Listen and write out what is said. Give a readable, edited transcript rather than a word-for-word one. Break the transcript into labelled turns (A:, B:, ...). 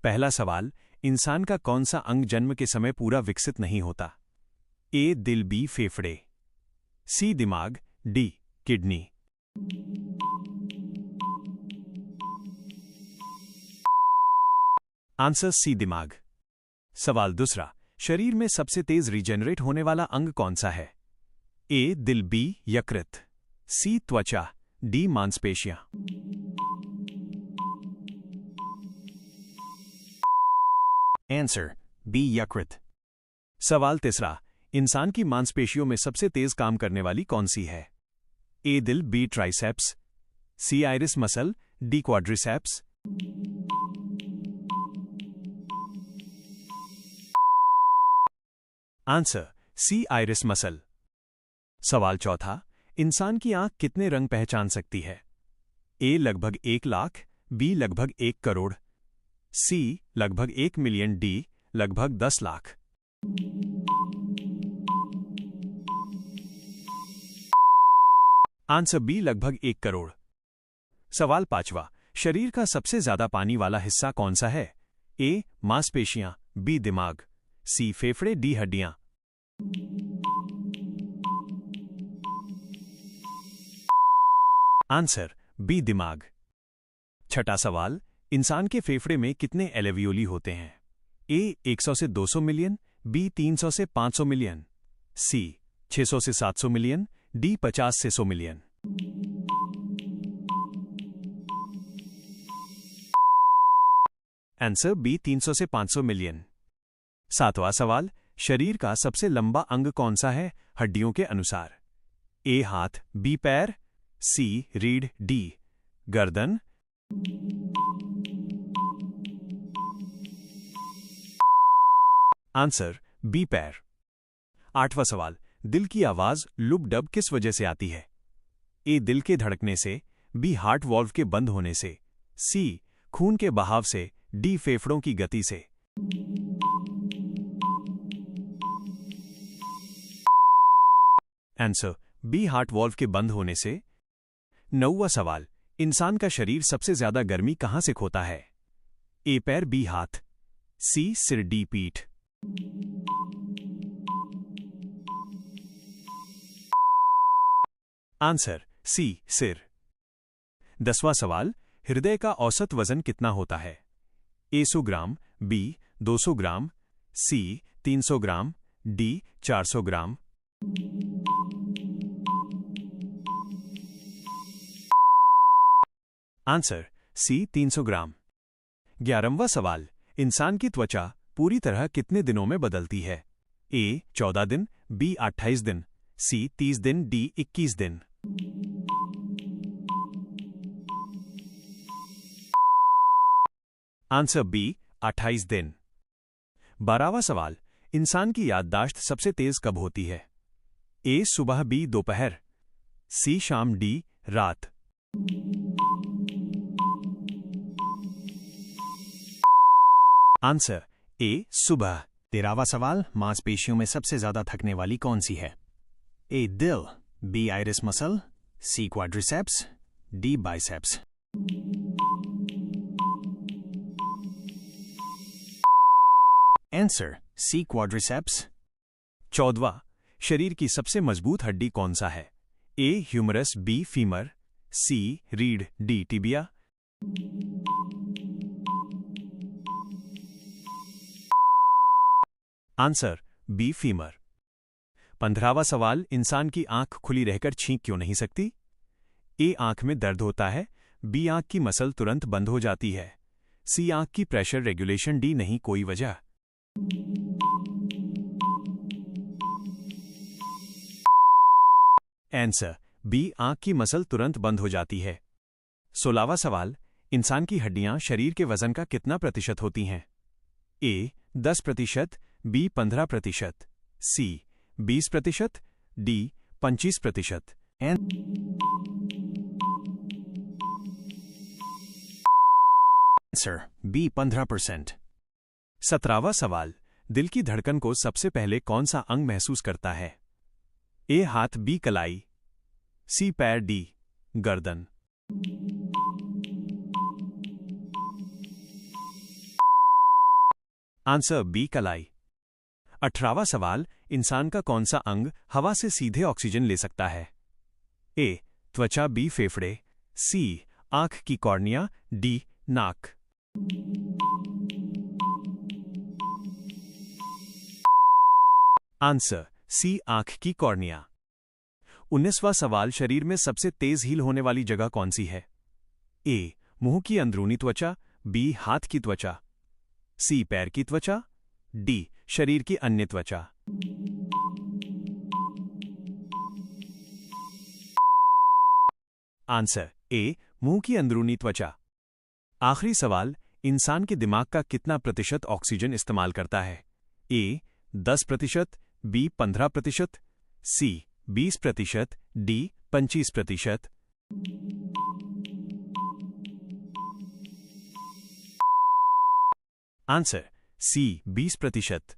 A: पहला सवाल, इंसान का कौन सा अंग जन्म के समय पूरा विकसित नहीं होता? ए दिल, बी फेफड़े, सी दिमाग, डी किडनी। आंसर सी दिमाग। सवाल दूसरा, शरीर में सबसे तेज रीजेनरेट होने वाला अंग कौन सा है? ए दिल, बी यकृत, सी त्वचा, डी मांसपेशियां। आंसर बी यकृत। सवाल तीसरा, इंसान की मांसपेशियों में सबसे तेज काम करने वाली कौन सी है? ए दिल, B triceps, C iris muscle, D quadriceps. Answer C iris muscle. सवाल चौथा, इंसान की आंख कितने रंग पहचान सकती है? ए लगभग 1 लाख, बी लगभग 1 करोड़, सी लगभग 1 मिलियन, डी लगभग 10 लाख। आंसर बी लगभग 1 करोड़। सवाल पांचवा, शरीर का सबसे ज्यादा पानी वाला हिस्सा कौन सा है? ए मांसपेशियां, बी दिमाग, सी फेफड़े, डी हड्डियां। आंसर बी दिमाग। छठा सवाल, इंसान के फेफड़े में कितने एल्वेओली होते हैं? ए 100 से 200 मिलियन, बी 300 से 500 मिलियन, सी 600 से 700 मिलियन, डी 50 से 100 मिलियन। आंसर बी 300 से 500 मिलियन। सातवां सवाल, शरीर का सबसे लंबा अंग कौन सा है हड्डियों के अनुसार? ए हाथ, बी पैर, सी रीढ़, डी गर्दन। आंसर बी पैर। आठवां सवाल, दिल की आवाज लुब डब किस वजह से आती है? ए दिल के धड़कने से, बी हार्ट वॉल्व के बंद होने से, सी खून के बहाव से, डी फेफड़ों की गति से। आंसर बी हार्ट वॉल्व के बंद होने से। नौवां सवाल, इंसान का शरीर सबसे ज्यादा गर्मी कहां से खोता है? ए पैर, बी हाथ, सी सिर, डी पीठ। आंसर सी सिर। 10वां सवाल, हृदय का औसत वजन कितना होता है? ए 100 ग्राम, बी 200 ग्राम, सी 300 ग्राम, डी 400 ग्राम। आंसर सी 300 ग्राम। 11वां सवाल, इंसान की त्वचा पूरी तरह कितने दिनों में बदलती है? ए 14 दिन, बी 28 दिन, सी 30 दिन, डी 21 दिन। आंसर बी 28 दिन। 12वां सवाल, इंसान की याददाश्त सबसे तेज कब होती है? ए सुबह, बी दोपहर, सी शाम, डी रात। आंसर ए सुबह। 13वां सवाल, मांसपेशियों में सबसे ज्यादा थकने वाली कौन सी है? ए दिल, B iris muscle, C quadriceps, D biceps. Answer C quadriceps. 14वां, शरीर की सबसे मजबूत हड्डी कौन सा है? A humerus, B femur, C रीढ़, D tibia. Answer B femur. 15वां सवाल, इंसान की आंख खुली रहकर छींक क्यों नहीं सकती? ए आंख में दर्द होता है, बी आंख की मसल तुरंत बंद हो जाती है, सी आंख की प्रेशर रेगुलेशन, डी नहीं कोई वजह। आंसर बी आंख की मसल तुरंत बंद हो जाती है। 16वां सवाल, इंसान की हड्डियां शरीर के वजन का कितना प्रतिशत होती हैं? A 10%, B 15%, C 20%, D 25%। Answer B 15%। 17वां सवाल, दिल की धड़कन को सबसे पहले कौन सा अंग महसूस करता है? ए हाथ, बी कलाई, सी पैर, डी गर्दन। आंसर बी कलाई। 18वां सवाल, इंसान का कौन सा अंग हवा से सीधे ऑक्सीजन ले सकता है? ए त्वचा, बी फेफड़े, सी आंख की कॉर्निया, डी नाक। आंसर सी आंख की कॉर्निया। 19वां सवाल, शरीर में सबसे तेज हील होने वाली जगह कौन सी है? ए मुंह की अंदरूनी त्वचा, बी हाथ की त्वचा, सी पैर की त्वचा, डी शरीर की अन्य त्वचा। आंसर ए मुंह की अंदरूनी त्वचा। आखिरी सवाल, इंसान के दिमाग का कितना प्रतिशत ऑक्सीजन इस्तेमाल करता है? A 10%, B 15%, C 20%, D 25%। Answer C 20%।